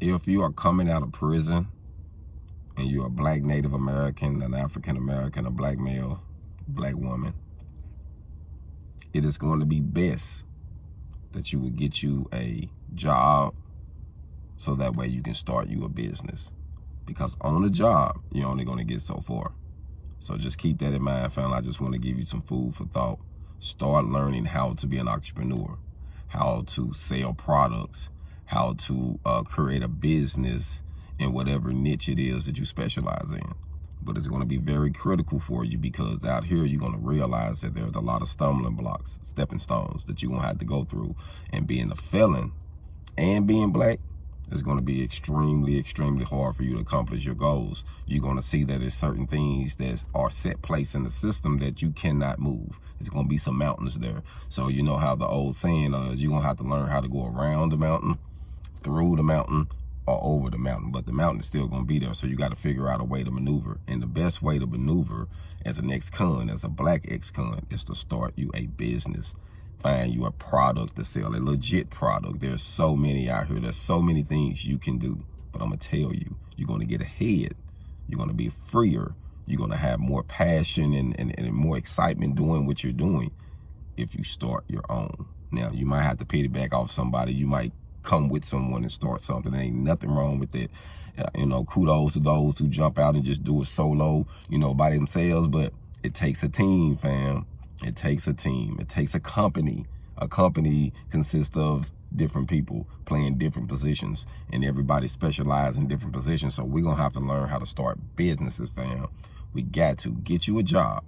If you are coming out of prison and you're a black Native American, an African American, a black male, black woman, it is going to be best that you would get you a job so that way you can start you a business. Because on the job, you're only going to get so far. So just keep that in mind, family. I just want to give you some food for thought. Start learning how to be an entrepreneur, how to sell products, how to create a business in whatever niche it is that you specialize in. But it's going to be very critical for you, because out here you're going to realize that there's a lot of stumbling blocks, stepping stones that you're going to have to go through. And being a felon and being black, it's going to be extremely, extremely hard for you to accomplish your goals. You're going to see that there's certain things that are set place in the system that you cannot move. It's going to be some mountains there. So you know how the old saying is, you're going to have to learn how to go around the mountain, through the mountain, or over the mountain. But the mountain is still going to be there. So you got to figure out a way to maneuver. And the best way to maneuver as an ex-con, as a black ex-con, is to start you a business. Find you a product to sell, a legit product. There's so many out here. There's so many things you can do. But I'm going to tell you, you're going to get ahead. You're going to be freer. You're going to have more passion and more excitement doing what you're doing if you start your own. Now, you might have to piggyback off somebody. You might come with someone and start something. There ain't nothing wrong with that. Kudos to those who jump out and just do it solo, by themselves. But it takes a team, fam. It takes a team. It takes a company. A company consists of different people playing different positions, and everybody specializes in different positions. So we're going to have to learn how to start businesses, fam. We got to get you a job.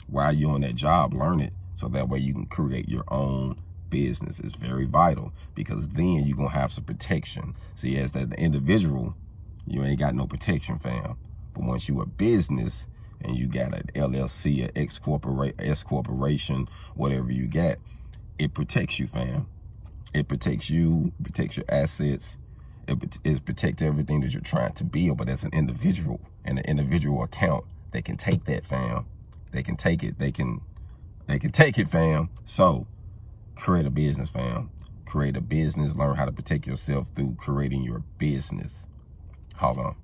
While you're on that job, learn it, so that way you can create your own business. It's very vital, because then you're going to have some protection. See, as the individual, you ain't got no protection, fam. But once you're a business, and you got an LLC, an S corporation, whatever you got, it protects you, fam. It protects you, protects your assets. It protects everything that you're trying to build. But as an individual, and an individual account, they can take that, fam. They can take it. They can take it, fam. So create a business, fam. Create a business. Learn how to protect yourself through creating your business. Hold on.